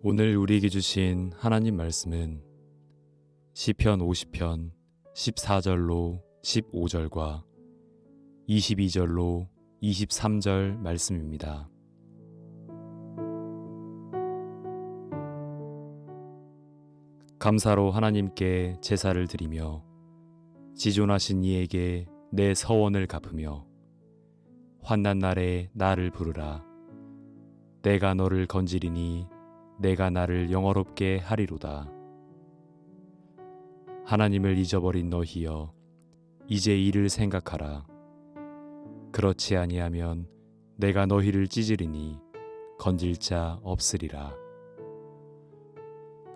오늘 우리에게 주신 하나님 말씀은 시편 50편 14절로 15절과 22절로 23절 말씀입니다. 감사로 하나님께 제사를 드리며 지존하신 이에게 내 서원을 갚으며 환난 날에 나를 부르라. 내가 너를 건지리니 내가 나를 영화롭게 하리로다. 하나님을 잊어버린 너희여, 이제 이를 생각하라. 그렇지 아니하면 내가 너희를 찢으리니 건질 자 없으리라.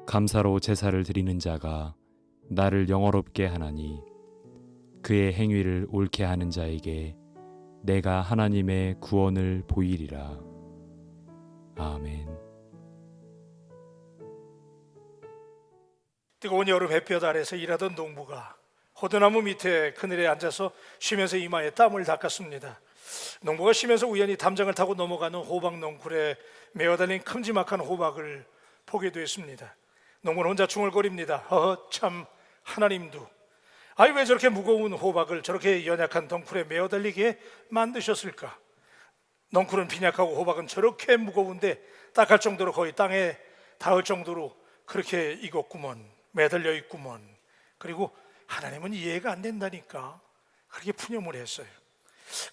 감사로 제사를 드리는 자가 나를 영화롭게 하나니 그의 행위를 옳게 하는 자에게 내가 하나님의 구원을 보이리라. 아멘. 뜨거운 여름 햇볕 아래서 일하던 농부가 호두나무 밑에 그늘에 앉아서 쉬면서 이마에 땀을 닦았습니다. 농부가 쉬면서 우연히 담장을 타고 넘어가는 호박 넝쿨에 메어달린 큼지막한 호박을 보게 됐습니다. 농부는 혼자 중얼거립니다. 참, 하나님도 왜 저렇게 무거운 호박을 저렇게 연약한 덩쿨에 메어달리게 만드셨을까? 넝쿨은 빈약하고 호박은 저렇게 무거운데 딱할 정도로 거의 땅에 닿을 정도로 그렇게 익었구먼, 매달려 있구먼. 그리고 하나님은 이해가 안 된다니까 그렇게 푸념을 했어요.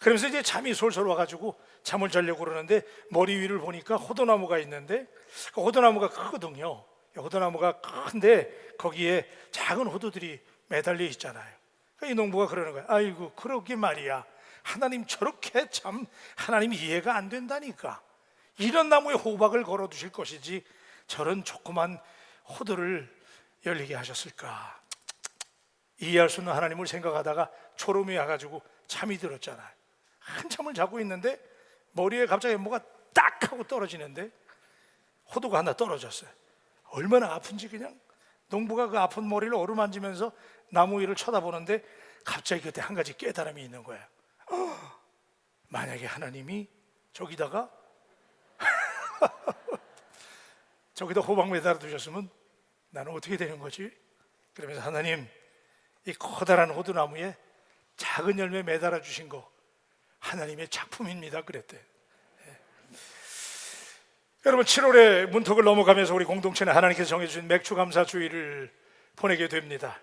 그러면서 이제 잠이 솔솔 와가지고 잠을 자려고 그러는데 머리 위를 보니까 호두나무가 있는데 그 호두나무가 크거든요. 호두나무가 큰데 거기에 작은 호두들이 매달려 있잖아요. 이 농부가 그러는 거야. 아이고, 그러게 말이야. 하나님 저렇게 참 하나님 이해가 안 된다니까. 이런 나무에 호박을 걸어 두실 것이지 저런 조그만 호두를 열리게 하셨을까. 이해할 수 없는 하나님을 생각하다가 초롬이 와가지고 잠이 들었잖아요. 한참을 자고 있는데 머리에 갑자기 뭐가 딱 하고 떨어지는데 호두가 하나 떨어졌어요. 얼마나 아픈지 그냥 농부가 그 아픈 머리를 어루만지면서 나무 위를 쳐다보는데 갑자기 그때 한 가지 깨달음이 있는 거예요. 만약에 하나님이 저기다가 저기다 호박 매달아 두셨으면 나는 어떻게 되는 거지? 그러면서 하나님, 이 커다란 호두나무에 작은 열매 매달아 주신 거 하나님의 작품입니다 그랬대. 여러분, 7월에 문턱을 넘어가면서 우리 공동체는 하나님께서 정해주신 맥주감사주의를 보내게 됩니다.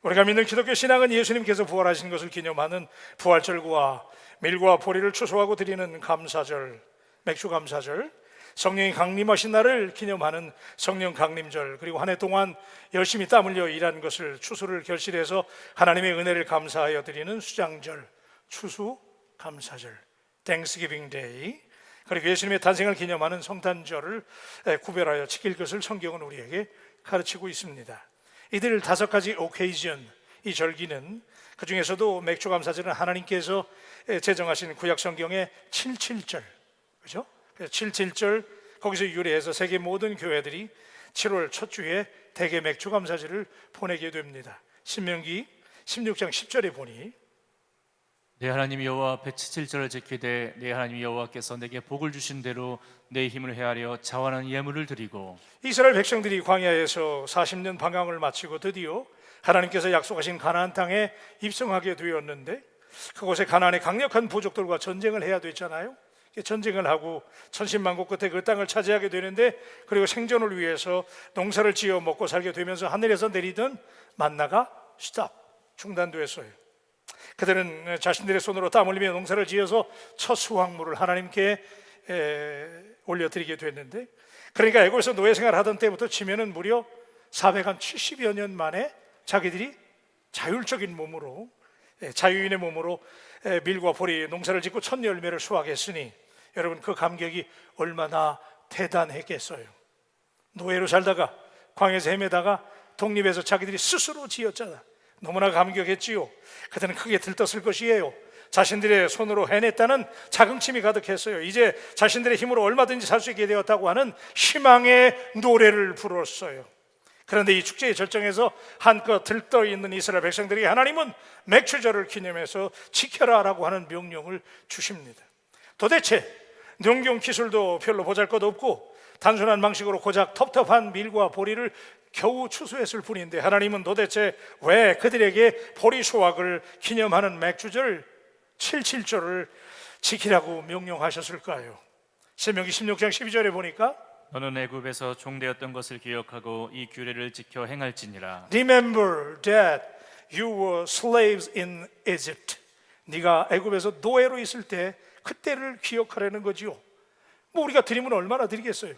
우리가 믿는 기독교 신앙은 예수님께서 부활하신 것을 기념하는 부활절과 밀과 보리를 추수하고 드리는 감사절, 맥주감사절, 성령이 강림하신 날을 기념하는 성령 강림절, 그리고 한 해 동안 열심히 땀 흘려 일한 것을 추수를 결실해서 하나님의 은혜를 감사하여 드리는 수장절, 추수감사절, Thanksgiving Day, 그리고 예수님의 탄생을 기념하는 성탄절을 구별하여 지킬 것을 성경은 우리에게 가르치고 있습니다. 이들 5가지 오케이전, 이 절기는 그 중에서도 맥주감사절은 하나님께서 제정하신 구약 성경의 7.7절, 그죠? 7.7절 거기서 유래해서 세계 모든 교회들이 7월 첫 주에 대개 맥주감사절을 보내게 됩니다. 신명기 16장 10절에 보니 내 하나님 여호와 앞에 7절을 지키되 내 하나님 여호와께서 내게 복을 주신 대로 내 힘을 헤아려 자원한 예물을 드리고. 이스라엘 백성들이 광야에서 40년 방황을 마치고 드디어 하나님께서 약속하신 가나안 땅에 입성하게 되었는데 그곳에 가나안의 강력한 부족들과 전쟁을 해야 됐잖아요. 전쟁을 하고 천신만고 끝에 그 땅을 차지하게 되는데, 그리고 생존을 위해서 농사를 지어 먹고 살게 되면서 하늘에서 내리던 만나가 중단됐어요. 그들은 자신들의 손으로 땀 흘리며 농사를 지어서 첫 수확물을 하나님께 올려드리게 됐는데, 그러니까 애굽에서 노예 생활을 하던 때부터 치면은 무려 470여 년 만에 자기들이 자율적인 몸으로, 자유인의 몸으로 밀과 보리 농사를 짓고 첫 열매를 수확했으니 여러분, 그 감격이 얼마나 대단했겠어요. 노예로 살다가 광야에서 헤매다가 독립해서 자기들이 스스로 지었잖아. 너무나 감격했지요. 그들은 크게 들떴을 것이에요. 자신들의 손으로 해냈다는 자긍심이 가득했어요. 이제 자신들의 힘으로 얼마든지 살 수 있게 되었다고 하는 희망의 노래를 불렀어요. 그런데 이 축제의 절정에서 한껏 들떠있는 이스라엘 백성들이 하나님은 맥주절을 기념해서 지켜라라고 하는 명령을 주십니다. 도대체 농경 기술도 별로 보잘것없고 단순한 방식으로 고작 텁텁한 밀과 보리를 겨우 추수했을 뿐인데 하나님은 도대체 왜 그들에게 보리 수확을 기념하는 맥주절 77절을 지키라고 명령하셨을까요? 신명기 16장 12절에 보니까 너는 애굽에서 종되었던 것을 기억하고 이 규례를 지켜 행할지니라. Remember that you were slaves in Egypt. 네가 애굽에서 노예로 있을 때 그때를 기억하라는 거지요. 뭐 우리가 드리면 얼마나 드리겠어요?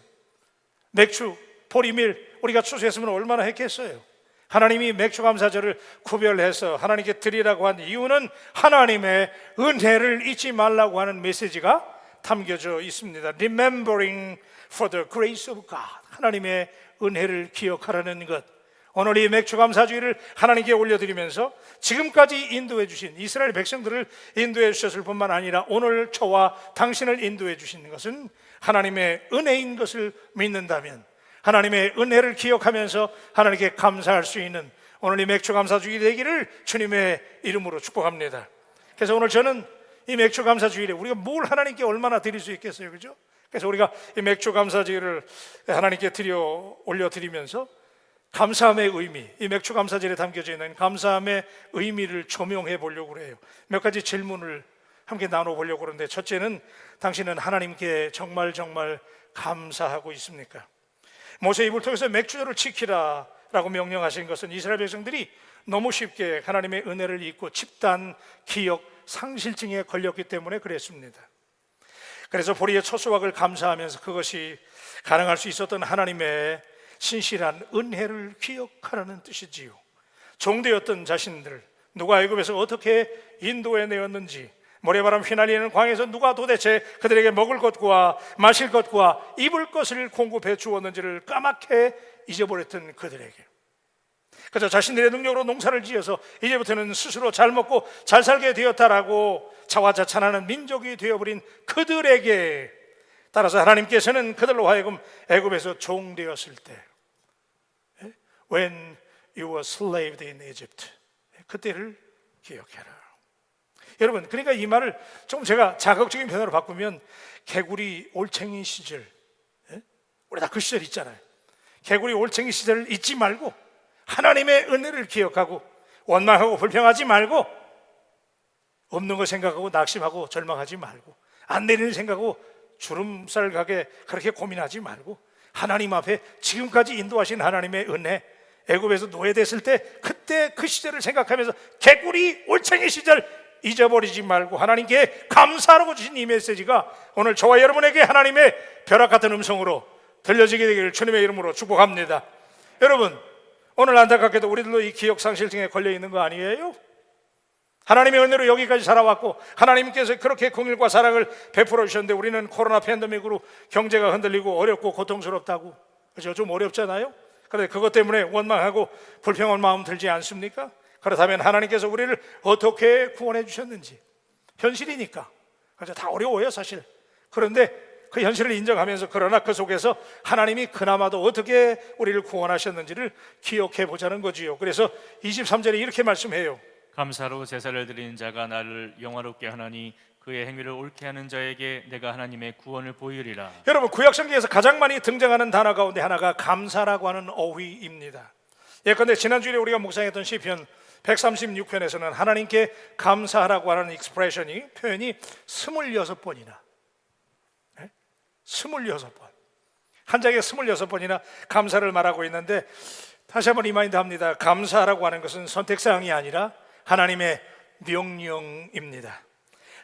맥주, 보리밀 우리가 추수했으면 얼마나 했겠어요? 하나님이 맥주 감사절을 구별해서 하나님께 드리라고 한 이유는 하나님의 은혜를 잊지 말라고 하는 메시지가 담겨져 있습니다. Remembering for the grace of God. 하나님의 은혜를 기억하라는 것. 오늘 이 맥주 감사주의를 하나님께 올려드리면서 지금까지 인도해 주신 이스라엘 백성들을 인도해 주셨을 뿐만 아니라 오늘 저와 당신을 인도해 주시는 것은 하나님의 은혜인 것을 믿는다면 하나님의 은혜를 기억하면서 하나님께 감사할 수 있는 오늘 이 맥주 감사주의 되기를 주님의 이름으로 축복합니다. 그래서 오늘 저는 이 맥주 감사주일에 우리가 뭘 하나님께 얼마나 드릴 수 있겠어요, 그죠? 그래서 우리가 이 맥주 감사주일을 하나님께 올려드리면서 감사함의 의미, 이 맥주 감사절에 담겨져 있는 감사함의 의미를 조명해 보려고 그래요. 몇 가지 질문을 함께 나눠보려고 그러는데, 첫째는 당신은 하나님께 정말 감사하고 있습니까? 모세 입을 통해서 맥주절을 지키라 라고 명령하신 것은 이스라엘 백성들이 너무 쉽게 하나님의 은혜를 잊고 집단 기억 상실증에 걸렸기 때문에 그랬습니다. 그래서 보리의 첫 수확을 감사하면서 그것이 가능할 수 있었던 하나님의 신실한 은혜를 기억하라는 뜻이지요. 종되었던 자신들, 누가 애굽에서 어떻게 인도해 내었는지, 모래바람 휘날리는 광에서 누가 도대체 그들에게 먹을 것과 마실 것과 입을 것을 공급해 주었는지를 까맣게 잊어버렸던 그들에게 그저 자신들의 능력으로 농사를 지어서 이제부터는 스스로 잘 먹고 잘 살게 되었다라고 자화자찬하는 민족이 되어버린 그들에게 따라서 하나님께서는 그들로 하여금 애굽에서 종되었을 때 When you were slaved in Egypt, 그때를 기억해라. 여러분, 그러니까 이 말을 좀 제가 자극적인 표현으로 바꾸면 개구리 올챙이 시절, 우리 다 그 시절 있잖아요. 개구리 올챙이 시절을 잊지 말고 하나님의 은혜를 기억하고 원망하고 불평하지 말고 없는 거 생각하고 낙심하고 절망하지 말고 안 내리는 생각하고 주름살 가게 그렇게 고민하지 말고 하나님 앞에 지금까지 인도하신 하나님의 은혜, 애굽에서 노예됐을 때 그때 그 시절을 생각하면서 개구리 올챙이 시절 잊어버리지 말고 하나님께 감사하라고 주신 이 메시지가 오늘 저와 여러분에게 하나님의 벼락 같은 음성으로 들려지게 되기를 주님의 이름으로 축복합니다. 여러분, 오늘 안타깝게도 우리들도 이 기억 상실증에 걸려 있는 거 아니에요? 하나님의 은혜로 여기까지 살아왔고 하나님께서 그렇게 공일과 사랑을 베풀어 주셨는데 우리는 코로나 팬데믹으로 경제가 흔들리고 어렵고 고통스럽다고, 그죠? 좀 어렵잖아요. 그런데 그것 때문에 원망하고 불평한 마음 들지 않습니까? 그렇다면 하나님께서 우리를 어떻게 구원해 주셨는지, 현실이니까 그죠? 다 어려워요 사실. 그런데 그 현실을 인정하면서 그러나 그 속에서 하나님이 그나마도 어떻게 우리를 구원하셨는지를 기억해 보자는 거지요. 그래서 23절에 이렇게 말씀해요. 감사로 제사를 드리는 자가 나를 영화롭게 하나니 그의 행위를 옳게 하는 자에게 내가 하나님의 구원을 보이리라. 여러분, 구약성경에서 가장 많이 등장하는 단어 가운데 하나가 감사라고 하는 어휘입니다. 예컨대 지난주에 우리가 묵상했던 시편 136편에서는 하나님께 감사하라고 하는 익스프레션이, 표현이 26번이나 26번, 한 장에 26번이나 감사를 말하고 있는데, 다시 한번 리마인드 합니다. 감사라고 하는 것은 선택사항이 아니라 하나님의 명령입니다.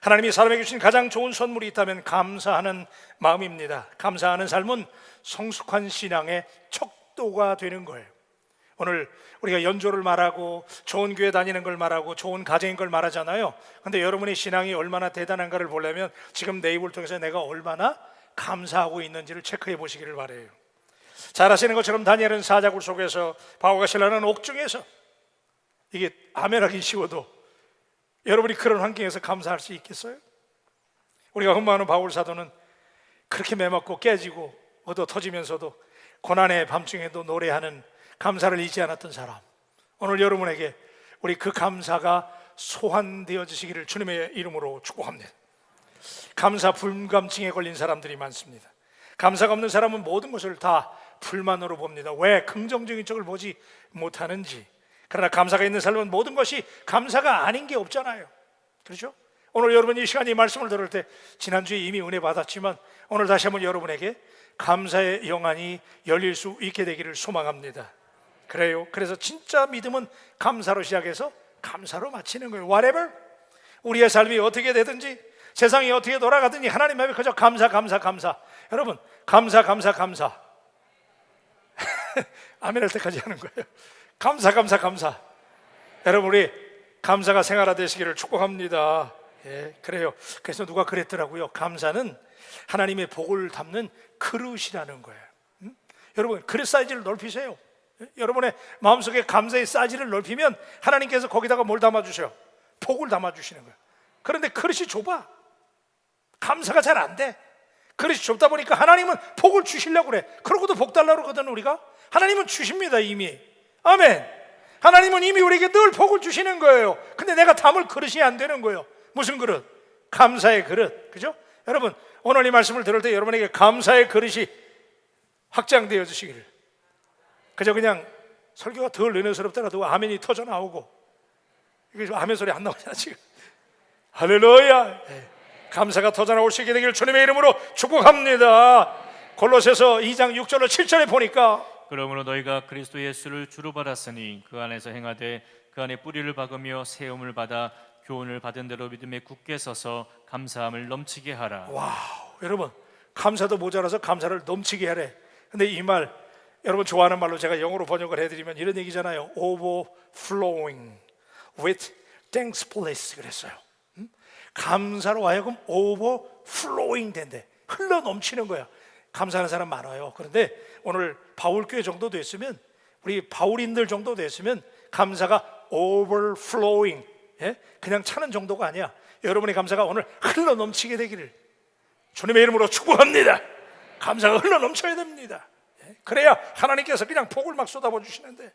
하나님이 사람에게 주신 가장 좋은 선물이 있다면 감사하는 마음입니다. 감사하는 삶은 성숙한 신앙의 척도가 되는 거예요. 오늘 우리가 연조를 말하고 좋은 교회 다니는 걸 말하고 좋은 가정인 걸 말하잖아요. 근데 여러분의 신앙이 얼마나 대단한가를 보려면 지금 내 입을 통해서 내가 얼마나 감사하고 있는지를 체크해 보시기를 바라요. 잘 아시는 것처럼 다니엘은 사자굴 속에서 바오가 신라는 옥중에서, 이게 아멘하기 쉬워도 여러분이 그런 환경에서 감사할 수 있겠어요? 우리가 흠모하는 바울 사도는 그렇게 매맞고 깨지고 얻어 터지면서도 고난의 밤중에도 노래하는 감사를 잊지 않았던 사람, 오늘 여러분에게 우리 그 감사가 소환되어지시기를 주님의 이름으로 축복합니다. 감사 불감증에 걸린 사람들이 많습니다. 감사가 없는 사람은 모든 것을 다 불만으로 봅니다. 왜? 긍정적인 쪽을 보지 못하는지. 그러나 감사가 있는 삶은 모든 것이 감사가 아닌 게 없잖아요. 그렇죠? 오늘 여러분이 이 시간에 이 말씀을 들을 때 지난주에 이미 은혜 받았지만 오늘 다시 한번 여러분에게 감사의 영안이 열릴 수 있게 되기를 소망합니다. 그래요. 그래서 진짜 믿음은 감사로 시작해서 감사로 마치는 거예요. Whatever 우리의 삶이 어떻게 되든지 세상이 어떻게 돌아가든지 하나님 앞에 그저 감사. 여러분 감사 아멘 할 때까지 하는 거예요. 감사. 여러분 우리 감사가 생활화되시기를 축복합니다. 예, 그래요. 그래서 누가 그랬더라고요. 감사는 하나님의 복을 담는 그릇이라는 거예요. 여러분 그릇 사이즈를 넓히세요. 여러분의 마음속에 감사의 사이즈를 넓히면 하나님께서 거기다가 뭘 담아주세요? 복을 담아주시는 거예요. 그런데 그릇이 좁아. 감사가 잘 안 돼. 그릇이 좁다 보니까 하나님은 복을 주시려고 그래. 그러고도 복 달라고 그러거든. 우리가 하나님은 주십니다. 이미. 아멘. 하나님은 이미 우리에게 늘 복을 주시는 거예요. 근데 내가 담을 그릇이 안 되는 거예요. 무슨 그릇? 감사의 그릇. 그죠? 여러분 오늘 이 말씀을 들을 때 여러분에게 감사의 그릇이 확장되어 주시기를. 그저 그냥 설교가 덜 은혜스럽더라도 아멘이 터져 나오고, 이게 아멘 소리 안 나오잖아 지금. 할렐루야. 감사가 터져 나올 수 있게 되기를 주님의 이름으로 축복합니다. 골로새서 2장 6절로 7절에 보니까 그러므로 너희가 그리스도 예수를 주로 받았으니 그 안에서 행하되 그 안에 뿌리를 박으며 세움을 받아 교훈을 받은 대로 믿음에 굳게 서서 감사함을 넘치게 하라. 와우, 여러분 감사도 모자라서 감사를 넘치게 하래. 근데 이 말 여러분 좋아하는 말로 제가 영어로 번역을 해드리면 이런 얘기잖아요. Overflowing with thankfulness 그랬어요. 감사로 하여금 overflowing 된대. 흘러 넘치는 거야. 감사하는 사람 많아요. 그런데 오늘 바울교회 정도 됐으면, 우리 바울인들 정도 됐으면 감사가 overflowing, 그냥 차는 정도가 아니야. 여러분의 감사가 오늘 흘러 넘치게 되기를 주님의 이름으로 축복합니다. 감사가 흘러 넘쳐야 됩니다. 그래야 하나님께서 그냥 복을 막 쏟아부어 주시는데,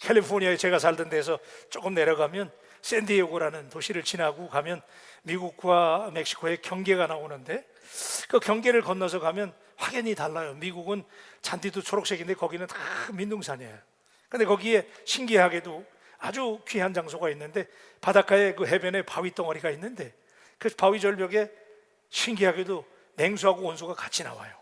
캘리포니아에 제가 살던 데서 조금 내려가면 샌디에고라는 도시를 지나고 가면 미국과 멕시코의 경계가 나오는데, 그 경계를 건너서 가면 확연히 달라요. 미국은 잔디도 초록색인데 거기는 다 민둥산이에요. 근데 거기에 신기하게도 아주 귀한 장소가 있는데, 바닷가에 그 해변에 바위 덩어리가 있는데 그 바위 절벽에 신기하게도 냉수하고 온수가 같이 나와요.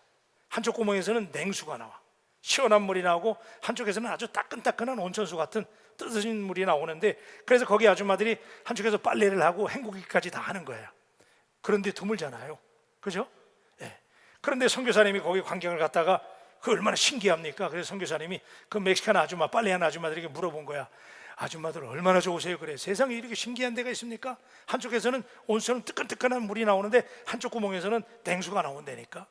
한쪽 구멍에서는 냉수가 나와, 시원한 물이 나오고, 한쪽에서는 아주 따끈따끈한 온천수 같은 뜨거운 물이 나오는데, 그래서 거기 아줌마들이 한쪽에서 빨래를 하고 헹구기까지 다 하는 거예요. 그런데 드물잖아요. 그죠? 그런데 선교사님이 거기 관광을 갔다가 그 얼마나 신기합니까? 그래서 선교사님이 그 멕시칸 아줌마, 빨래하는 아줌마들에게 물어본 거야. 아줌마들 얼마나 좋으세요? 그래. 세상에 이렇게 신기한 데가 있습니까? 한쪽에서는 온수처럼 뜨끈뜨끈한 물이 나오는데 한쪽 구멍에서는 냉수가 나온다니까.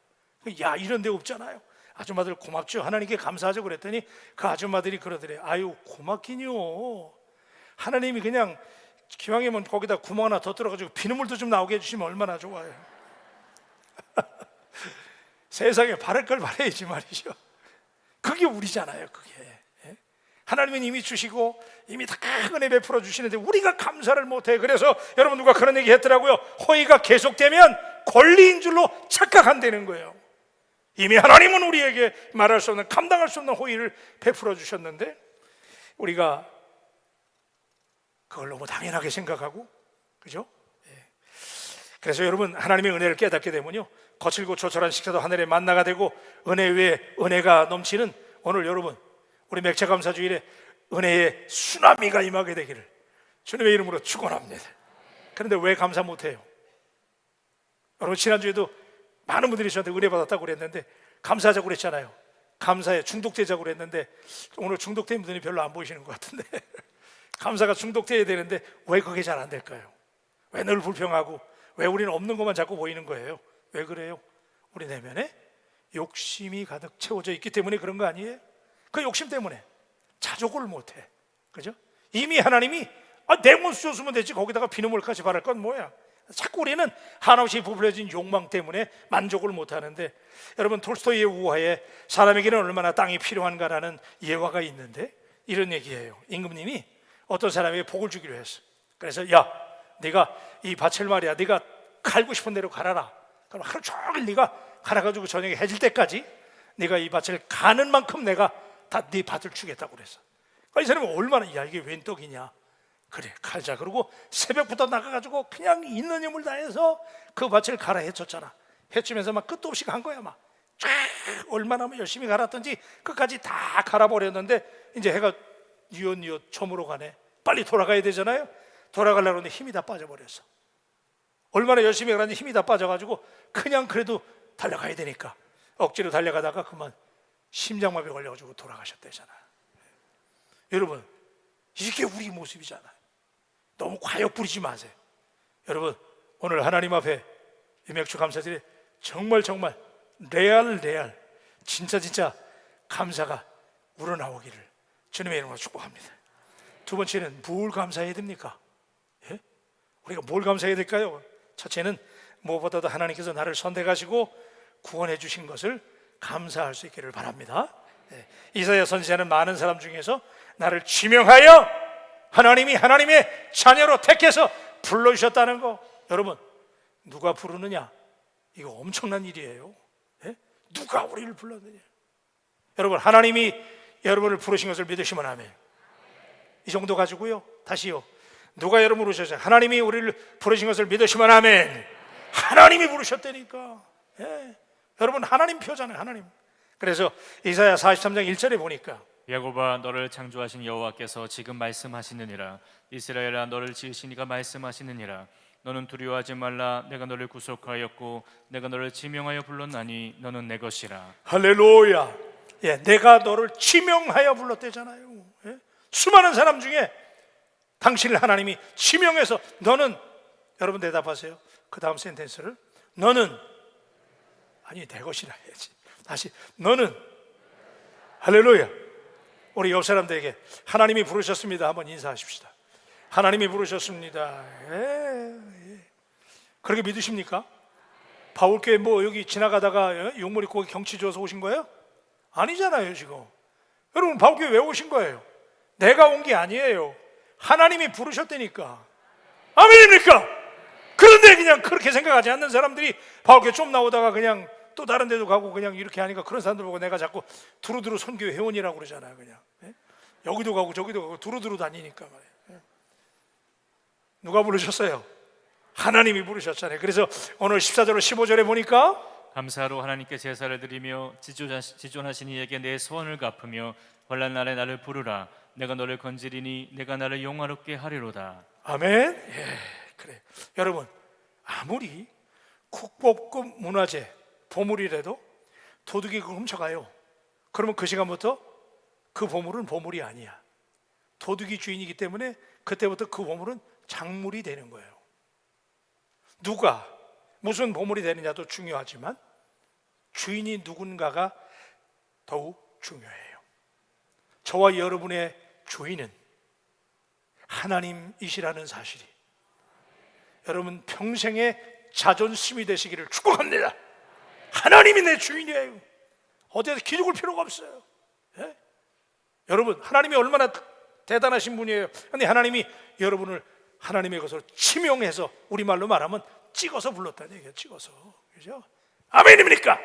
야, 이런 데 없잖아요. 아줌마들 고맙죠. 하나님께 감사하죠. 그랬더니 그 아줌마들이 그러더래. 아유, 고맙긴요. 하나님이 그냥 기왕이면 거기다 구멍 하나 더 뚫어가지고 비눗물도 좀 나오게 해주시면 얼마나 좋아요. 세상에 바랄 걸 바라야지 말이죠. 그게 우리잖아요. 그게 하나님은 이미 주시고 이미 다 큰 은혜 베풀어 주시는데 우리가 감사를 못해. 그래서 여러분 누가 그런 얘기 했더라고요. 호의가 계속되면 권리인 줄로 착각한다는 거예요. 이미 하나님은 우리에게 말할 수 없는, 감당할 수 없는 호의를 베풀어 주셨는데 우리가 그걸 너무 당연하게 생각하고, 그죠? 그래서 여러분 하나님의 은혜를 깨닫게 되면요, 거칠고 조촐한 식사도 하늘의 만나가 되고 은혜 위에 은혜가 넘치는 오늘 여러분 우리 맥차감사주일에 은혜의 쓰나미가 임하게 되기를 주님의 이름으로 축원합니다. 그런데 왜 감사 못해요? 여러분 지난주에도 많은 분들이 저한테 은혜 받았다고 그랬는데 감사하자고 그랬잖아요. 감사에 중독되자고 그랬는데 오늘 중독된 분들이 별로 안 보이시는 것 같은데 감사가 중독돼야 되는데 왜 그게 잘 안 될까요? 왜 늘 불평하고 왜 우리는 없는 것만 자꾸 보이는 거예요? 왜 그래요? 우리 내면에 욕심이 가득 채워져 있기 때문에 그런 거 아니에요? 그 욕심 때문에 자족을 못해. 그죠? 이미 하나님이 내 못 줬으면 되지 거기다가 비눗물까지 바랄 건 뭐야? 자꾸 우리는 한없이 부풀려진 욕망 때문에 만족을 못하는데, 여러분 톨스토이의 우화에 사람에게는 얼마나 땅이 필요한가라는 예화가 있는데 이런 얘기예요. 임금님이 어떤 사람에게 복을 주기로 했어. 그래서 야, 네가 이 밭을 말이야, 네가 갈고 싶은 대로 갈아라. 그럼 하루 종일 네가 갈아가지고 저녁에 해질 때까지 네가 이 밭을 가는 만큼 내가 다 네 밭을 주겠다고 그랬어. 이 사람이 얼마나, 야 이게 웬 떡이냐, 그래 갈자. 그러고 새벽부터 나가가지고 그냥 있는 힘을 다해서 그 밭을 갈아 헤쳤잖아. 헤치면서 막 끝도 없이 간 거야. 막 쫙 얼마나 열심히 갈았던지 끝까지 다 갈아버렸는데 이제 해가 뉘엿뉘엿 저물어 가네. 빨리 돌아가야 되잖아요. 돌아가려고 하는데 힘이 다 빠져버렸어. 얼마나 열심히 갈았는지 힘이 다 빠져가지고 그냥 그래도 달려가야 되니까 억지로 달려가다가 그만 심장마비 걸려가지고 돌아가셨대잖아. 여러분, 이게 우리 모습이잖아요. 너무 과욕 부리지 마세요. 여러분, 오늘 하나님 앞에 맥주 감사드려. 정말 레알 진짜 감사가 우러나오기를 주님의 이름으로 축복합니다. 두 번째는 뭘 감사해야 됩니까? 예? 우리가 뭘 감사해야 될까요? 첫째는 무엇보다도 하나님께서 나를 선택하시고 구원해 주신 것을 감사할 수 있기를 바랍니다. 예. 이사야 선지자는 많은 사람 중에서 나를 지명하여 하나님이 하나님의 자녀로 택해서 불러주셨다는 거. 여러분, 누가 부르느냐? 이거 엄청난 일이에요. 예? 누가 우리를 불렀느냐? 여러분, 하나님이 여러분을 부르신 것을 믿으시면 아멘. 이 정도 가지고요. 다시요. 누가 여러분을 부르셨어요? 하나님이 우리를 부르신 것을 믿으시면 아멘. 하나님이 부르셨다니까. 예. 여러분, 하나님 표잖아요. 하나님. 그래서 이사야 43장 1절에 보니까 야곱아 너를 창조하신 여호와께서 지금 말씀하시느니라. 이스라엘아 너를 지으신 이가 말씀하시느니라. 너는 두려워하지 말라. 내가 너를 구속하였고 내가 너를 지명하여 불렀나니 너는 내 것이라. 할렐루야. 예, 내가 너를 지명하여 불렀대잖아요. 예? 수많은 사람 중에 당신을 하나님이 지명해서 너는, 여러분 대답하세요. 그 다음 센텐스를 너는, 아니 내 것이라 해야지. 다시, 너는, 할렐루야. 우리 옆 사람들에게 하나님이 부르셨습니다 한번 인사하십시다. 하나님이 부르셨습니다. 그렇게 믿으십니까? 바울교회 뭐 여기 지나가다가 용물 입고 경치 줘서 오신 거예요? 아니잖아요. 지금 여러분, 바울교회 왜 오신 거예요? 내가 온 게 아니에요. 하나님이 부르셨다니까. 아멘입니까? 그런데 그냥 그렇게 생각하지 않는 사람들이 바울교회 좀 나오다가 그냥 또 다른 데도 가고 그냥 이렇게 하니까 그런 사람들 보고 내가 자꾸 두루두루 선교 회원이라고 그러잖아요. 그냥 여기도 가고 저기도 가고 두루두루 다니니까 말이에요. 누가 부르셨어요? 하나님이 부르셨잖아요. 그래서 오늘 14절로 15절에 보니까 감사로 하나님께 제사를 드리며 지존하신 이에게 내 소원을 갚으며 환난 날에 나를 부르라. 내가 너를 건지리니 내가 나를 영화롭게 하리로다. 아멘. 예, 그래. 여러분, 아무리 국보급 문화재 보물이라도 도둑이 그걸 훔쳐가요. 그러면 그 시간부터 그 보물은 보물이 아니야. 도둑이 주인이기 때문에 그때부터 그 보물은 작물이 되는 거예요. 누가 무슨 보물이 되느냐도 중요하지만 주인이 누군가가 더욱 중요해요. 저와 여러분의 주인은 하나님이시라는 사실이 여러분 평생의 자존심이 되시기를 축복합니다. 하나님이 내 주인이에요. 어디에서 기죽을 필요가 없어요. 예? 여러분, 하나님이 얼마나 대단하신 분이에요. 근데 하나님이 여러분을 하나님의 것으로 지명해서, 우리말로 말하면 찍어서 불렀다는 얘기예요. 찍어서. 그죠? 아멘입니까?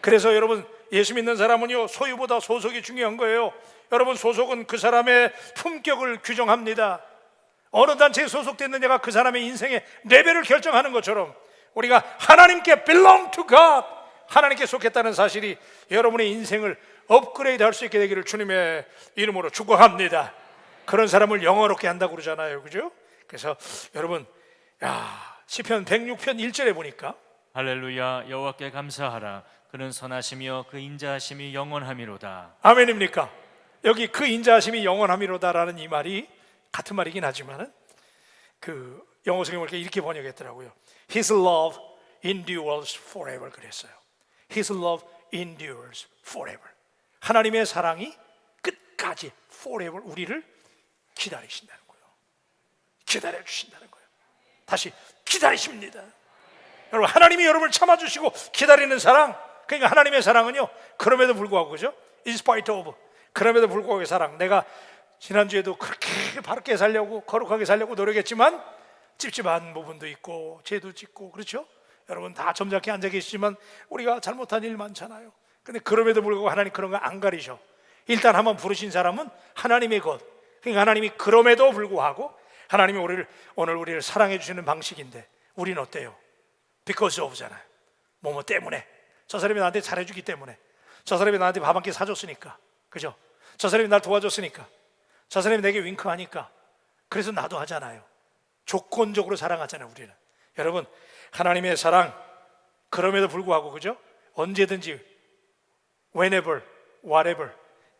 그래서 여러분, 예수 믿는 사람은요, 소유보다 소속이 중요한 거예요. 여러분, 소속은 그 사람의 품격을 규정합니다. 어느 단체에 소속됐느냐가 그 사람의 인생의 레벨을 결정하는 것처럼 우리가 하나님께 belong to God, 하나님께 속했다는 사실이 여러분의 인생을 업그레이드 할 수 있게 되기를 주님의 이름으로 축복합니다. 그런 사람을 영화롭게 한다고 그러잖아요. 그죠? 그래서 여러분, 시편 106편 1절에 보니까 할렐루야. 여호와께 감사하라. 그는 선하시며 그 인자하심이 영원하미로다. 아멘입니까? 여기 그 인자하심이 영원하미로다라는 이 말이 같은 말이긴 하지만은 그 영어 성경을 이렇게 번역했더라고요. His love endures forever 그랬어요. His love endures forever. 하나님의 사랑이 끝까지 forever 우리를 기다리신다는 거예요. 기다려 주신다는 거예요. 다시 기다리십니다. 여러분, 하나님이 여러분을 참아주시고 기다리는 사랑, 그러니까 하나님의 사랑은요, 그럼에도 불구하고, 그죠? In spite of, 그럼에도 불구하고 사랑. 내가 지난주에도 그렇게 바르게 살려고, 거룩하게 살려고 노력했지만 찝찝한 부분도 있고 죄도 짓고, 그렇죠? 여러분 다 점잖게 앉아 계시지만 우리가 잘못한 일 많잖아요. 근데 그럼에도 불구하고 하나님 그런 거 안 가리셔. 일단 한번 부르신 사람은 하나님의 것. 그러니까 하나님이 그럼에도 불구하고 하나님이 오늘 우리를 사랑해 주시는 방식인데 우리는 어때요? Because of잖아요. 뭐뭐 때문에. 저 사람이 나한테 잘해주기 때문에. 저 사람이 나한테 밥 한 끼 사줬으니까. 그죠? 저 사람이 날 도와줬으니까. 저 사람이 내게 윙크하니까. 그래서 나도 하잖아요. 조건적으로 사랑하잖아요, 우리는. 여러분, 하나님의 사랑 그럼에도 불구하고, 그죠? 언제든지 whenever, whatever,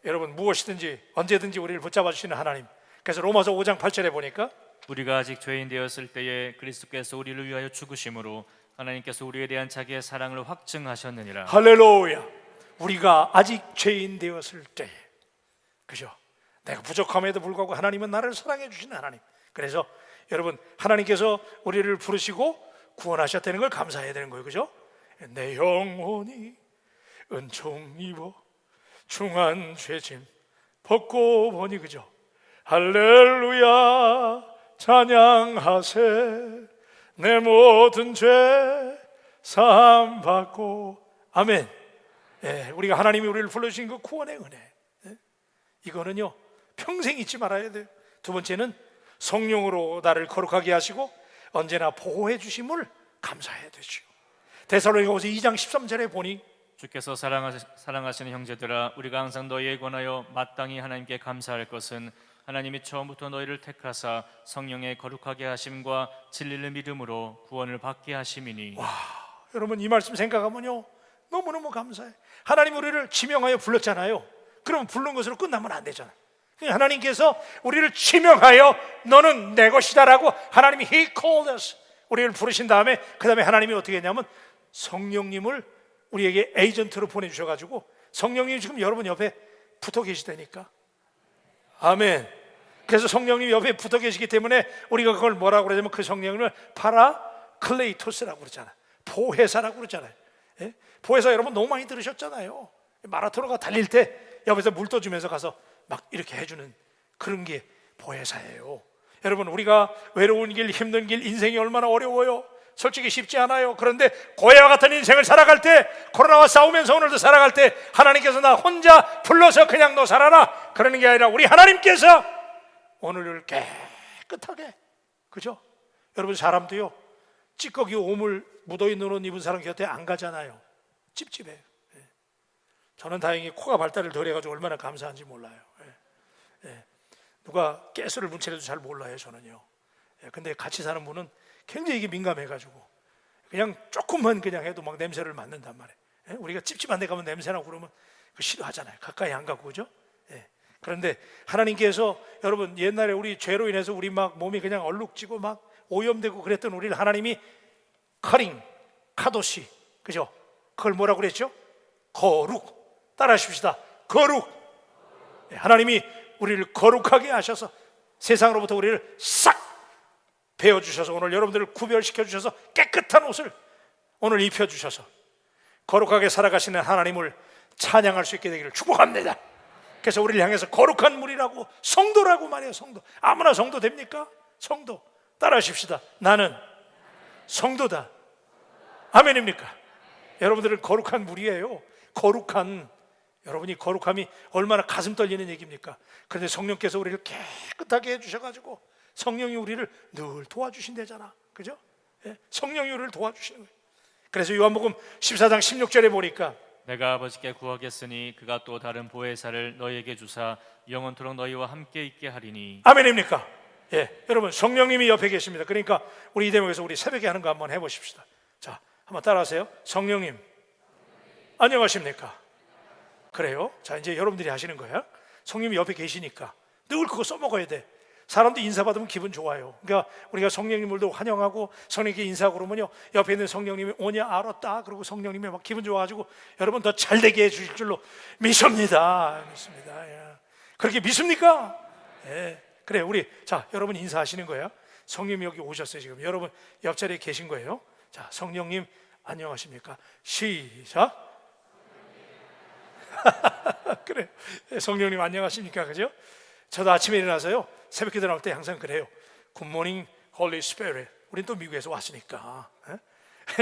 여러분 무엇이든지 언제든지 우리를 붙잡아 주시는 하나님. 그래서 로마서 5장 8절에 보니까 우리가 아직 죄인 되었을 때에 그리스도께서 우리를 위하여 죽으심으로 하나님께서 우리에 대한 자기의 사랑을 확증하셨느니라. 할렐루야. 우리가 아직 죄인 되었을 때에, 그죠? 내가 부족함에도 불구하고 하나님은 나를 사랑해 주시는 하나님. 그래서 여러분, 하나님께서 우리를 부르시고 구원하셨다는 걸 감사해야 되는 거예요, 그죠? 내 영혼이 은총 입어 중한 죄짐 벗고 보니, 그죠? 할렐루야 찬양하세. 내 모든 죄 사함 받고. 아멘. 예, 우리가 하나님이 우리를 불러주신 그 구원의 은혜, 예? 이거는요 평생 잊지 말아야 돼요. 두 번째는 성령으로 나를 거룩하게 하시고 언제나 보호해 주심을 감사해야 되죠. 데살로니가후서 2장 13절에 보니 주께서 사랑하시는 형제들아, 우리가 항상 너희에 관하여 마땅히 하나님께 감사할 것은 하나님이 처음부터 너희를 택하사 성령의 거룩하게 하심과 진리를 믿음으로 구원을 받게 하심이니. 여러분, 이 말씀 생각하면요 너무너무 감사해. 하나님 우리를 지명하여 불렀잖아요. 그럼 부른 것으로 끝나면 안 되잖아요. 하나님께서 우리를 지명하여 너는 내 것이다라고 하나님이 He called us, 우리를 부르신 다음에 그 다음에 하나님이 어떻게 했냐면 성령님을 우리에게 에이전트로 보내주셔가지고 성령님이 지금 여러분 옆에 붙어 계시다니까. 아멘. 그래서 성령님이 옆에 붙어 계시기 때문에 우리가 그걸 뭐라고 그러냐면 그 성령님을 파라클레이토스라고 그러잖아요. 보혜사라고 그러잖아요. 예? 보혜사 여러분 너무 많이 들으셨잖아요. 마라토너가 달릴 때 옆에서 물 떠주면서 가서 막 이렇게 해주는 그런 게 보혜사예요. 여러분, 우리가 외로운 길, 힘든 길, 인생이 얼마나 어려워요. 솔직히 쉽지 않아요. 그런데 고해와 같은 인생을 살아갈 때, 코로나와 싸우면서 오늘도 살아갈 때 하나님께서 나 혼자 불러서 그냥 너 살아라 그러는 게 아니라 우리 하나님께서 오늘을 깨끗하게, 그죠? 여러분, 사람도요 찌꺼기 오물 묻어있는 옷 입은 사람 곁에 안 가잖아요. 찝찝해요. 예. 저는 다행히 코가 발달을 덜 해가지고 얼마나 감사한지 몰라요. 예. 예. 누가 가스를 문칠해도 잘 몰라요, 저는요. 예. 근데 같이 사는 분은 굉장히 이게 민감해가지고 그냥 조금만 그냥 해도 막 냄새를 맡는단 말이에요. 예? 우리가 찝찝한 데 가면 냄새나고 그러면 그 싫어하잖아요. 가까이 안 가고, 그죠? 예. 그런데 하나님께서 여러분 옛날에 우리 죄로 인해서 우리 막 몸이 그냥 얼룩지고 막 오염되고 그랬던 우리를 하나님이 커링, 카도시, 그죠? 그걸 뭐라고 그랬죠? 거룩. 따라하십시다. 거룩. 예. 하나님이 우리를 거룩하게 하셔서 세상으로부터 우리를 싹 베어주셔서 오늘 여러분들을 구별시켜 주셔서 깨끗한 옷을 오늘 입혀주셔서 거룩하게 살아가시는 하나님을 찬양할 수 있게 되기를 축복합니다. 그래서 우리를 향해서 거룩한 물이라고, 성도라고 말해요. 성도. 아무나 성도 됩니까? 성도. 따라하십시다. 나는 성도다. 아멘입니까? 여러분들은 거룩한 물이에요. 거룩한, 여러분이 거룩함이 얼마나 가슴 떨리는 얘기입니까? 그런데 성령께서 우리를 깨끗하게 해주셔가지고 성령이 우리를 늘 도와주신대잖아, 그죠? 예? 성령이 우리를 도와주시는 거예요. 그래서 요한복음 14장 16절에 보니까 내가 아버지께 구하겠으니 그가 또 다른 보혜사를 너희에게 주사 영원토록 너희와 함께 있게 하리니. 아멘입니까? 예, 여러분 성령님이 옆에 계십니다. 그러니까 우리 이 대목에서 우리 새벽에 하는 거 한번 해보십시다. 자, 한번 따라하세요. 성령님 안녕하십니까? 그래요? 자, 이제 여러분들이 하시는 거야. 성령님이 옆에 계시니까 늘 그거 써먹어야 돼. 사람도 인사받으면 기분 좋아요. 그러니까 우리가 성령님을도 환영하고 성령님께 인사하고 그러면요 옆에 있는 성령님이 오냐 알았다 그러고 성령님이 막 기분 좋아가지고 여러분 더 잘되게 해주실 줄로 믿습니다. 믿습니다. 예. 그렇게 믿습니까? 예. 그래, 우리 자 여러분 인사하시는 거예요. 성령님 여기 오셨어요. 지금 여러분 옆자리에 계신 거예요. 자, 성령님 안녕하십니까? 시작. 그래, 성령님 안녕하십니까? 그죠? 저도 아침에 일어나서요 새벽에 나올 때 항상 그래요. 굿모닝 홀리 스피릿. 우린 또 미국에서 왔으니까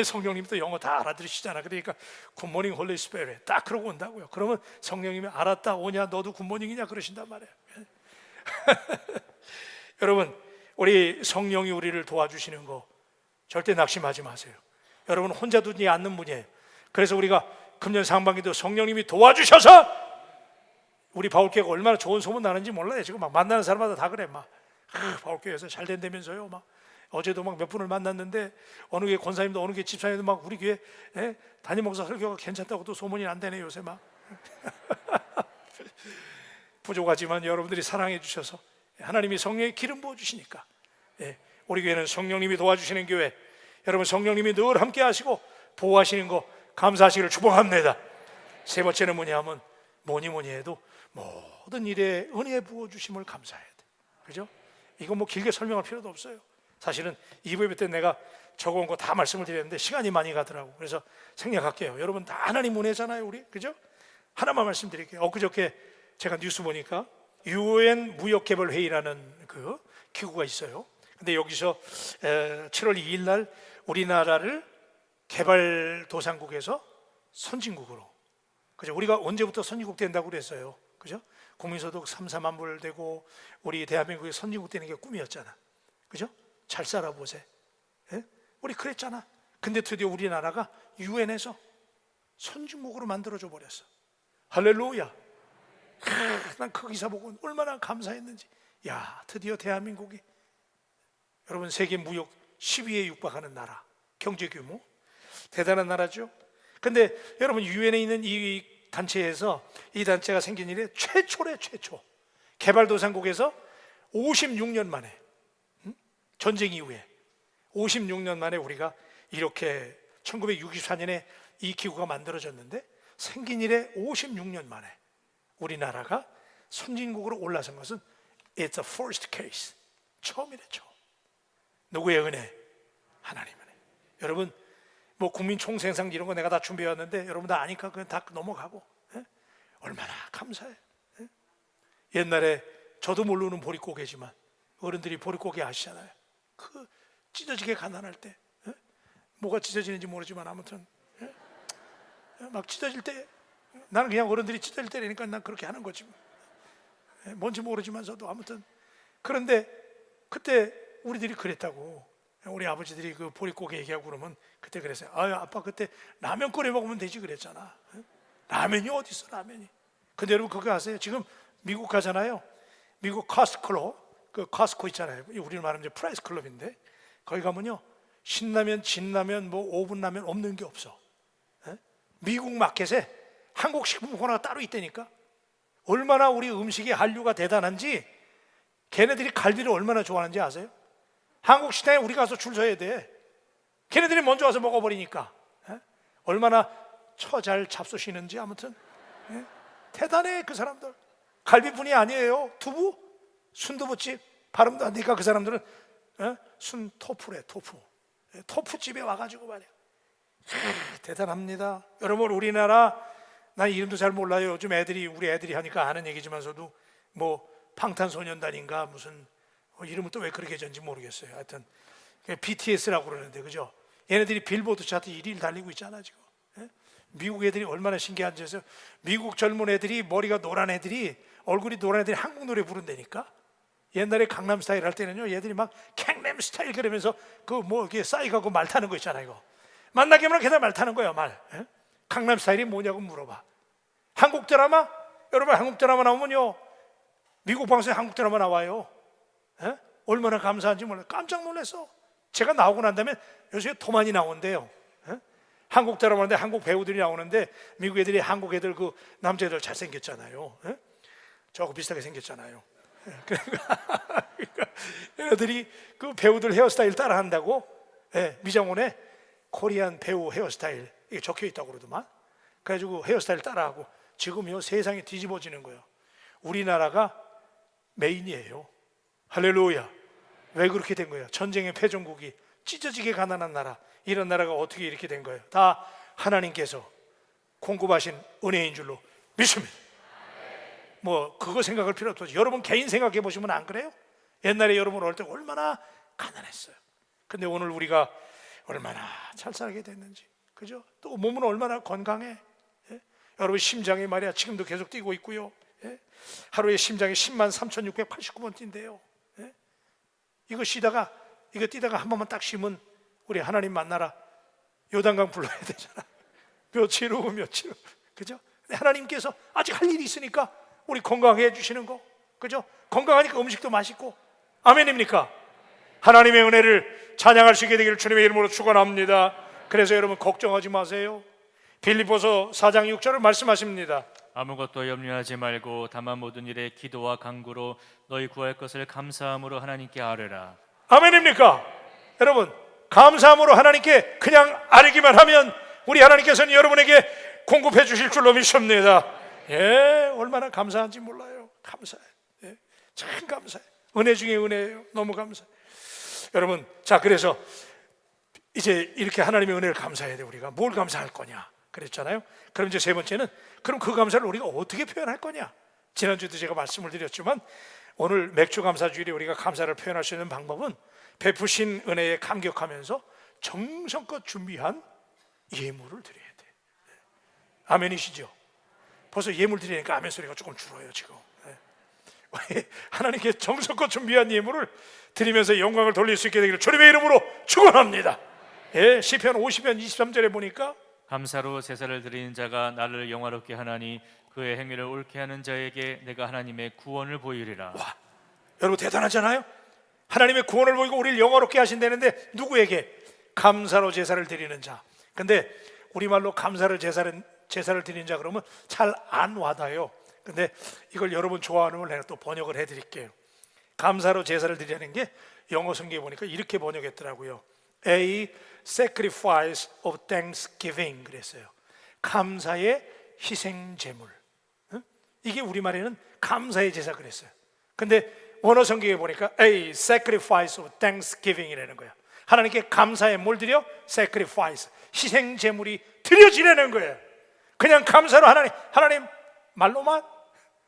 성령님도 영어 다 알아들으시잖아. 그러니까 굿모닝 홀리 스피릿 딱 그러고 온다고요. 그러면 성령님이 알았다 오냐 너도 굿모닝이냐 그러신단 말이에요. 여러분, 우리 성령이 우리를 도와주시는 거 절대 낙심하지 마세요. 여러분 혼자 두지 않는 분이에요. 그래서 우리가 금년 상반기도 성령님이 도와주셔서 우리 바울교회가 얼마나 좋은 소문 나는지 몰라요. 지금 막 만나는 사람마다 다 그래. 막 바울교회에서 잘 된다면서요. 막 어제도 막 몇 분을 만났는데 어느 교회 권사님도 어느 교회 집사님도 막 우리 교회 담임 목사 설교가 괜찮다고 또 소문이 안 되네 요새 막. 부족하지만 여러분들이 사랑해 주셔서 하나님이 성령의 기름 부어 주시니까 우리 교회는 성령님이 도와주시는 교회, 여러분 성령님이 늘 함께 하시고 보호하시는 거 감사하시기를 축복합니다. 세 번째는 뭐냐면 뭐니 해도 모든 일에 은혜 부어 주심을 감사해야 돼. 그죠? 이거 뭐 길게 설명할 필요도 없어요. 사실은 2부 예배 때 내가 적어온 거 다 말씀을 드렸는데 시간이 많이 가더라고. 그래서 생략할게요. 여러분 다 하나님 은혜잖아요, 우리. 그죠? 하나만 말씀드릴게요. 엊그저께 제가 뉴스 보니까 UN 무역개발회의라는 그 기구가 있어요. 근데 여기서 7월 2일 날 우리나라를 개발도상국에서 선진국으로, 그죠? 우리가 언제부터 선진국 된다고 그랬어요. 그죠? 국민소득 3, 4만 불 되고 우리 대한민국이 선진국 되는 게 꿈이었잖아. 그죠? 잘 살아보세요. 우리 그랬잖아. 근데 드디어 우리나라가 UN에서 선진국으로 만들어줘 버렸어. 할렐루야. 난 그 기사 보고 얼마나 감사했는지. 야, 드디어 대한민국이 여러분 세계 무역 10위에 육박하는 나라, 경제 규모 대단한 나라죠. 근데 여러분 유엔에 있는 이 단체에서 이 단체가 생긴 이래 최초래 최초. 개발도상국에서 56년 만에 전쟁 이후에 56년 만에 우리가 이렇게 1964년에 이 기구가 만들어졌는데 생긴 이래 56년 만에 우리나라가 선진국으로 올라선 것은 It's a first case. 처음이래 처음. 누구의 은혜? 하나님 은혜. 여러분 뭐 국민총생상 이런 거 내가 다 준비해왔는데 여러분 다 아니까 그냥 다 넘어가고 얼마나 감사해. 옛날에 저도 모르는 보릿고개지만 어른들이 보릿고개 아시잖아요. 그 찢어지게 가난할 때 뭐가 찢어지는지 모르지만 아무튼 막 찢어질 때 나는 그냥 어른들이 찢어질 때라니까 난 그렇게 하는 거지. 뭔지 모르지만서도 아무튼 그런데 그때 우리들이 그랬다고. 우리 아버지들이 그 보릿고개 얘기하고 그러면 그때 그랬어요. 아유 아빠 그때 라면 끓여 먹으면 되지 그랬잖아. 라면이 어디 있어 라면이. 근데 여러분 그거 아세요? 지금 미국 가잖아요. 미국 커스트코, 그 커스트코 있잖아요. 우리는 말하면 이제 프라이스 클럽인데 거기 가면요 신라면, 진라면, 뭐 오븐라면 없는 게 없어. 미국 마켓에 한국 식품 코너가 따로 있다니까. 얼마나 우리 음식의 한류가 대단한지 걔네들이 갈비를 얼마나 좋아하는지 아세요? 한국 식당에 우리 가서 줄 서야 돼. 걔네들이 먼저 와서 먹어버리니까. 얼마나 잘 잡수시는지 아무튼 대단해 그 사람들. 갈비뿐이 아니에요. 두부, 순두부집 발음도 안 되니까 그 사람들은 순토프래 토프. 토프집에 와가지고 말이야. 대단합니다. 여러분 우리나라 난 이름도 잘 몰라요. 요즘 우리 애들이 하니까 아는 얘기지만서도 뭐 방탄소년단인가 무슨 이름은 또 왜 그렇게 졌는지 모르겠어요. 하여튼 BTS라고 그러는데 그죠? 얘네들이 빌보드 차트 1위를 달리고 있잖아 지금. 미국 애들이 얼마나 신기한지 해서 미국 젊은 애들이 머리가 노란 애들이 얼굴이 노란 애들이 한국 노래 부른다니까. 옛날에 강남스타일 할 때는요 얘들이 막 강남스타일 그러면서 그 뭐 이렇게 싸이가고 말 타는 거 있잖아. 이거 만나기만 계속 말 타는 거야 말. 강남스타일이 뭐냐고 물어봐. 한국 드라마? 여러분 한국 드라마 나오면요 미국 방송에 한국 드라마 나와요. 얼마나 감사한지 몰라요. 깜짝 놀랐어. 제가 나오고 난 다음에 요새 더 많이 나온대요. 한국 드라마인데 한국 배우들이 나오는데 미국 애들이 한국 애들 그 남자애들 잘생겼잖아요. 저하고 비슷하게 생겼잖아요. 그러니까 얘네들이 그 배우들 헤어스타일 따라한다고 미장원에 코리안 배우 헤어스타일 이게 적혀 있다고 그러더만. 그래가지고 헤어스타일 따라하고 지금요 세상이 뒤집어지는 거예요. 우리나라가 메인이에요. 할렐루야. 왜 그렇게 된 거예요? 전쟁의 패전국이 찢어지게 가난한 나라, 이런 나라가 어떻게 이렇게 된 거예요? 다 하나님께서 공급하신 은혜인 줄로 믿습니다. 뭐 그거 생각할 필요 없죠. 여러분 개인 생각해 보시면 안 그래요? 옛날에 여러분 어릴 때 얼마나 가난했어요. 근데 오늘 우리가 얼마나 잘 살게 됐는지, 그죠? 또 몸은 얼마나 건강해. 예? 여러분 심장이 말이야 지금도 계속 뛰고 있고요. 예? 하루에 심장이 10만 3,689번 뛴대요. 예? 이거 뛰다가 한 번만 딱 쉬면 우리 하나님 만나라 요단강 불러야 되잖아. 며칠 후, 그죠? 근데 하나님께서 아직 할 일이 있으니까 우리 건강하게 해주시는 거, 그죠? 건강하니까 음식도 맛있고, 아멘입니까? 하나님의 은혜를 찬양할 수 있게 되기를 주님의 이름으로 축원합니다. 그래서 여러분 걱정하지 마세요. 빌립보서 4장 6절을 말씀하십니다. 아무것도 염려하지 말고 다만 모든 일에 기도와 간구로 너희 구할 것을 감사함으로 하나님께 아뢰라. 아멘입니까? 여러분 감사함으로 하나님께 그냥 아뢰기만 하면 우리 하나님께서는 여러분에게 공급해 주실 줄로 믿습니다. 예, 얼마나 감사한지 몰라요. 감사해. 예, 참 감사해. 은혜 중에 은혜예요. 너무 감사해. 여러분, 자 그래서 이제 이렇게 하나님의 은혜를 감사해야 돼. 우리가 뭘 감사할 거냐 그랬잖아요. 그럼 이제 세 번째는 그럼 그 감사를 우리가 어떻게 표현할 거냐. 지난주에도 제가 말씀을 드렸지만 오늘 맥주 감사주일에 우리가 감사를 표현할 수 있는 방법은 베푸신 은혜에 감격하면서 정성껏 준비한 예물을 드려야 돼. 아멘이시죠? 벌써 예물 드리니까 아멘 소리가 조금 줄어요 지금. 하나님께 정성껏 준비한 예물을 드리면서 영광을 돌릴 수 있게 되기를 주님의 이름으로 축원합니다. 예, 시편 50편 23절에 보니까 감사로 제사를 드리는 자가 나를 영화롭게 하나니 그의 행위를 옳게 하는 자에게 내가 하나님의 구원을 보이리라. 와, 여러분 대단하잖아요. 하나님의 구원을 보이고 우리를 영화롭게 하신다는데 누구에게? 감사로 제사를 드리는 자. 근데 우리말로 감사를 제사를 드리는 자 그러면 잘 안 와닿아요. 근데 이걸 여러분 좋아하는 걸 내가 또 번역을 해드릴게요. 감사로 제사를 드리는 게 영어 성경에 보니까 이렇게 번역했더라고요. A sacrifice of thanksgiving 그랬어요. 감사의 희생 제물. 이게 우리말에는 감사의 제사 그랬어요. 근데 원어 성경에 보니까 A sacrifice of thanksgiving이라는 거야. 하나님께 감사의 뭘 드려? sacrifice, 희생 제물이 드려지려는 거예요. 그냥 감사로 하나님 말로만,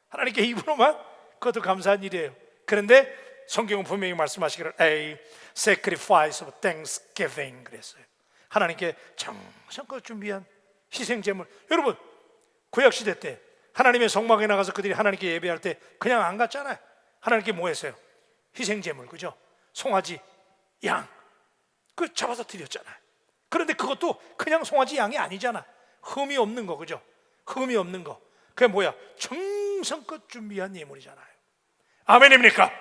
하나님께 입으로만, 그것도 감사한 일이에요. 그런데 성경은 분명히 말씀하시기를 A sacrifice of thanksgiving 그랬어요. 하나님께 정성껏 준비한 희생 제물. 여러분 구약 시대 때 하나님의 성막에 나가서 그들이 하나님께 예배할 때 그냥 안 갔잖아요. 하나님께 뭐 했어요? 희생 제물, 그죠? 송아지, 양, 그 잡아서 드렸잖아요. 그런데 그것도 그냥 송아지 양이 아니잖아. 흠이 없는 거, 그죠? 흠이 없는 거. 그게 뭐야? 정성껏 준비한 예물이잖아요. 아멘입니까?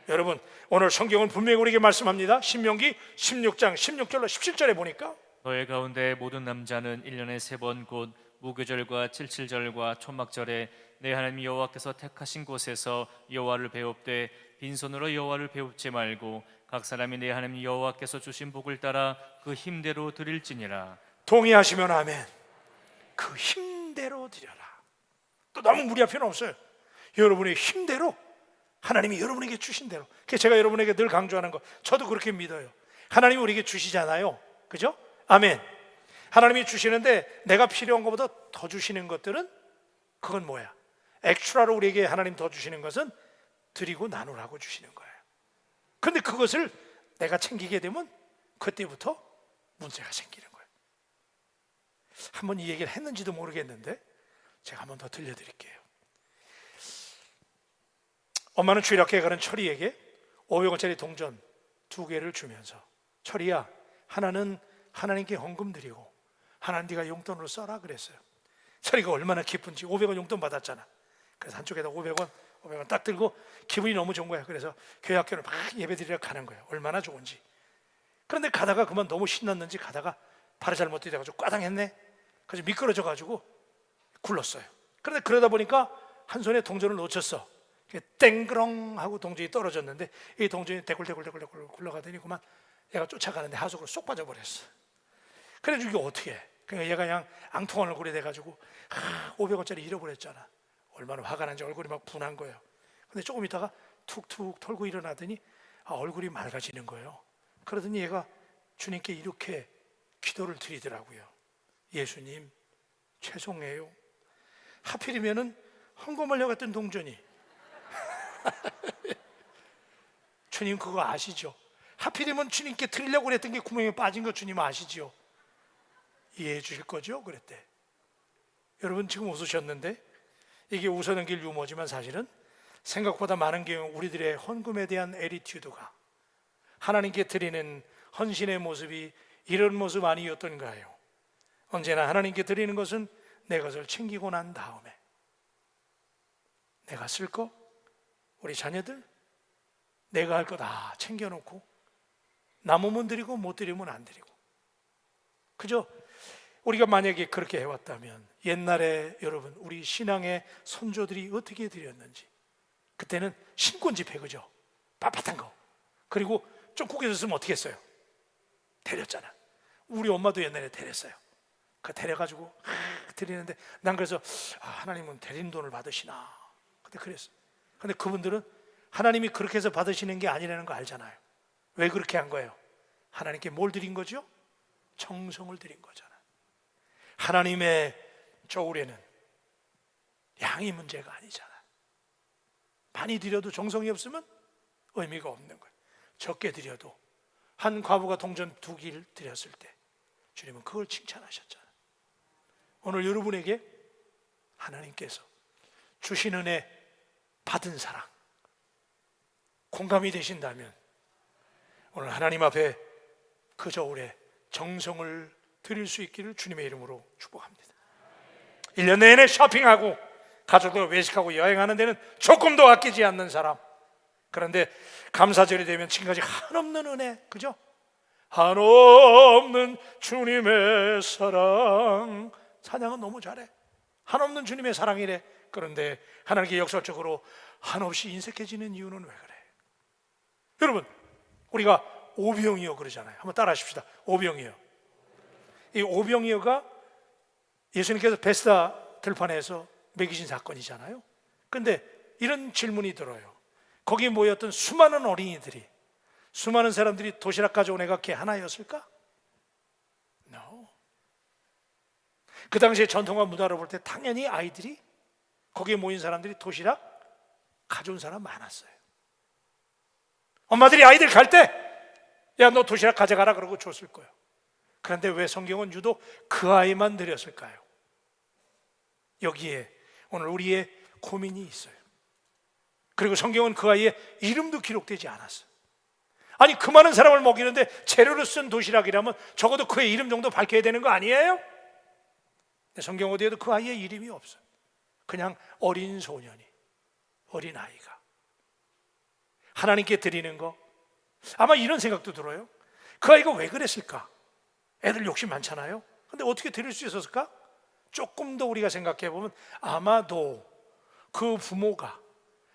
여러분 오늘 성경은 분명히 우리에게 말씀합니다. 신명기 16장 16절로 17절에 보니까 너의 가운데 모든 남자는 1년에 3번 곧 무교절과 칠칠절과 초막절에 내 하나님 여호와께서 택하신 곳에서 여호와를 배웁되 빈손으로 여호와를 배웁지 말고 각 사람이 내 하나님 여호와께서 주신 복을 따라 그 힘대로 드릴지니라. 동의하시면 아멘. 그 힘대로 드려라. 또 너무 무리할 필요는 없어요. 여러분의 힘대로, 하나님이 여러분에게 주신 대로. 제가 여러분에게 늘 강조하는 거, 저도 그렇게 믿어요. 하나님이 우리에게 주시잖아요, 그죠? 아멘. 하나님이 주시는데 내가 필요한 것보다 더 주시는 것들은 그건 뭐야? 엑스트라로 우리에게 하나님 더 주시는 것은 드리고 나누라고 주시는 거예요. 근데 그것을 내가 챙기게 되면 그때부터 문제가 생기는 거예요. 한번 이 얘기를 했는지도 모르겠는데 제가 한번 더 들려드릴게요. 엄마는 주일학교에 가는 철이에게 500원짜리 동전 2개를 주면서, 철이야, 하나는 하나님께 헌금 드리고 하나는 네가 용돈으로 써라 그랬어요. 철이가 얼마나 기쁜지. 500원 용돈 받았잖아. 그래서 한쪽에다 500원 딱 들고 기분이 너무 좋은 거야. 그래서 교회 학교를 막 예배드리러 가는 거야. 얼마나 좋은지. 그런데 가다가 그만 너무 신났는지 가다가 발을 잘못 디뎌가지고 꽈당했네. 그래서 미끄러져가지고 굴렀어요. 그런데 그러다 보니까 한 손에 동전을 놓쳤어. 땡그렁 하고 동전이 떨어졌는데 이 동전이 대굴대굴 굴러가더니 그만 얘가 쫓아가는데 하수구로 쏙 빠져버렸어. 그래서 이게 어떻게 해? 그러니까 얘가 그냥 앙통한 얼굴이 돼가지고 500원짜리 잃어버렸잖아. 얼마나 화가 난지 얼굴이 막 분한 거예요. 근데 조금 있다가 툭툭 털고 일어나더니 얼굴이 맑아지는 거예요. 그러더니 얘가 주님께 이렇게 기도를 드리더라고요. 예수님 죄송해요. 하필이면은 헌금하려 갔던 동전이 주님 그거 아시죠? 하필이면 주님께 드리려고 그랬던 게 구멍에 빠진 거 주님 아시지요? 이해해 주실 거죠? 그랬대. 여러분 지금 웃으셨는데 이게 웃어는 길 유머지만 사실은 생각보다 많은 경우 우리들의 헌금에 대한 애리튜드가, 하나님께 드리는 헌신의 모습이 이런 모습 아니었던가요? 언제나 하나님께 드리는 것은 내 것을 챙기고 난 다음에 내가 쓸 거, 우리 자녀들 내가 할 거 다 챙겨놓고 남으면 드리고 못 드리면 안 드리고. 그죠? 우리가 만약에 그렇게 해왔다면 옛날에 여러분 우리 신앙의 선조들이 어떻게 드렸는지, 그때는 신권 집회, 그죠? 빳빳한 거. 그리고 좀 구겨졌으면 어떻게 했어요? 데렸잖아. 우리 엄마도 옛날에 데렸어요. 그 데려가지고 드리는데 난 그래서 하나님은 데린 돈을 받으시나 그때 그랬어. 근데 그분들은 하나님이 그렇게 해서 받으시는 게 아니라는 거 알잖아요. 왜 그렇게 한 거예요? 하나님께 뭘 드린 거죠? 정성을 드린 거잖아. 하나님의 저울에는 양이 문제가 아니잖아. 많이 드려도 정성이 없으면 의미가 없는 거예요. 적게 드려도 한 과부가 동전 2길 드렸을 때 주님은 그걸 칭찬하셨잖아. 오늘 여러분에게 하나님께서 주신 은혜, 받은 사랑 공감이 되신다면 오늘 하나님 앞에 그 저울에 정성을 드릴 수 있기를 주님의 이름으로 축복합니다. 1년 내내 쇼핑하고 가족들과 외식하고 여행하는 데는 조금도 아끼지 않는 사람, 그런데 감사절이 되면 지금까지 한없는 은혜, 그죠? 한없는 주님의 사랑, 찬양은 너무 잘해. 한없는 주님의 사랑이래. 그런데 하나님께 역설적으로 한없이 인색해지는 이유는 왜 그래? 여러분 우리가 오병이어 그러잖아요. 한번 따라 하십시다. 오병이어. 이 오병이어가 예수님께서 베스다 들판에서 먹이신 사건이잖아요. 근데 이런 질문이 들어요. 거기에 모였던 수많은 어린이들이, 수많은 사람들이 도시락 가져온 애가 걔 하나였을까? No. 그 당시에 전통과 문화로 볼 때 당연히 아이들이, 거기에 모인 사람들이 도시락 가져온 사람 많았어요. 엄마들이 아이들 갈 때 야 너 도시락 가져가라 그러고 줬을 거예요. 그런데 왜 성경은 유독 그 아이만 드렸을까요? 여기에 오늘 우리의 고민이 있어요. 그리고 성경은 그 아이의 이름도 기록되지 않았어요. 아니 그 많은 사람을 먹이는데 재료로 쓴 도시락이라면 적어도 그의 이름 정도 밝혀야 되는 거 아니에요? 근데 성경 어디에도 그 아이의 이름이 없어요. 그냥 어린 소년이, 어린 아이가 하나님께 드리는 거, 아마 이런 생각도 들어요. 그 아이가 왜 그랬을까? 애들 욕심 많잖아요. 근데 어떻게 드릴 수 있었을까? 조금 더 우리가 생각해 보면 아마도 그 부모가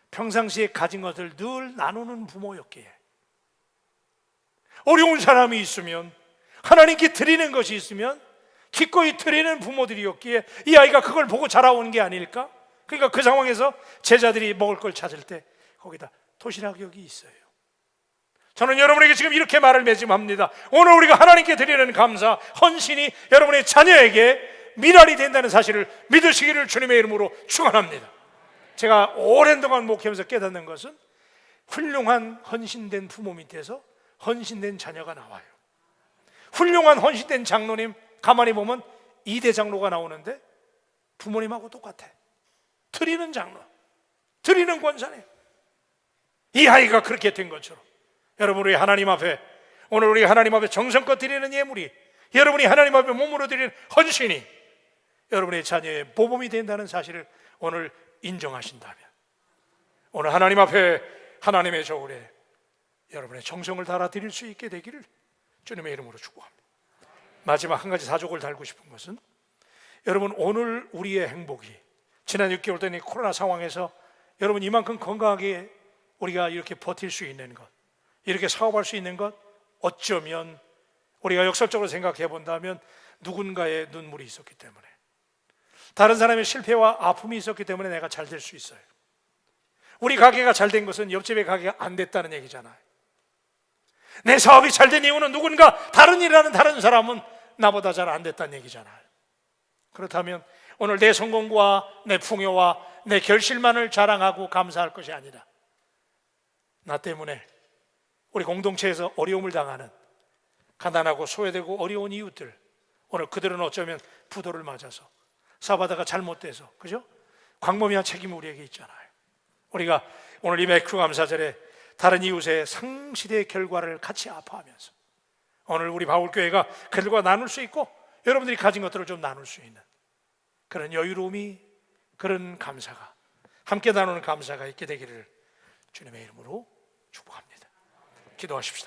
평상시에 가진 것을 늘 나누는 부모였기에, 어려운 사람이 있으면 하나님께 드리는 것이 있으면 기꺼이 드리는 부모들이었기에 이 아이가 그걸 보고 자라온 게 아닐까? 그러니까 그 상황에서 제자들이 먹을 걸 찾을 때 거기다 도시락 여기 있어요. 저는 여러분에게 지금 이렇게 말을 매짐합니다. 오늘 우리가 하나님께 드리는 감사, 헌신이 여러분의 자녀에게 미랄이 된다는 사실을 믿으시기를 주님의 이름으로 축원합니다. 제가 오랜 동안 목회하면서 깨닫는 것은 훌륭한 헌신된 부모 밑에서 헌신된 자녀가 나와요. 훌륭한 헌신된 장로님 가만히 보면 2대 장로가 나오는데 부모님하고 똑같아. 드리는 장로, 드리는 권사님. 이 아이가 그렇게 된 것처럼 여러분 우리 하나님 앞에, 오늘 우리 하나님 앞에 정성껏 드리는 예물이, 여러분이 하나님 앞에 몸으로 드리는 헌신이 여러분의 자녀의 보범이 된다는 사실을 오늘 인정하신다면 오늘 하나님 앞에 하나님의 저울에 여러분의 정성을 달아 드릴 수 있게 되기를 주님의 이름으로 축복합니다. 마지막 한 가지 사족을 달고 싶은 것은 여러분 오늘 우리의 행복이, 지난 6개월 동안 코로나 상황에서 여러분 이만큼 건강하게 우리가 이렇게 버틸 수 있는 것, 이렇게 사업할 수 있는 것, 어쩌면 우리가 역설적으로 생각해 본다면 누군가의 눈물이 있었기 때문에, 다른 사람의 실패와 아픔이 있었기 때문에 내가 잘 될 수 있어요. 우리 가게가 잘 된 것은 옆집의 가게가 안 됐다는 얘기잖아요. 내 사업이 잘 된 이유는 누군가 다른 일을 하는 다른 사람은 나보다 잘 안 됐다는 얘기잖아요. 그렇다면 오늘 내 성공과 내 풍요와 내 결실만을 자랑하고 감사할 것이 아니라 나 때문에 우리 공동체에서 어려움을 당하는 가난하고 소외되고 어려운 이웃들, 오늘 그들은 어쩌면 부도를 맞아서 사바다가 잘못돼서, 그죠? 광범위한 책임이 우리에게 있잖아요. 우리가 오늘 이 매크 감사절에 다른 이웃의 상실의 결과를 같이 아파하면서 오늘 우리 바울교회가 그들과 나눌 수 있고 여러분들이 가진 것들을 좀 나눌 수 있는 그런 여유로움이, 그런 감사가, 함께 나누는 감사가 있게 되기를 주님의 이름으로 축복합니다. 기도하십시다.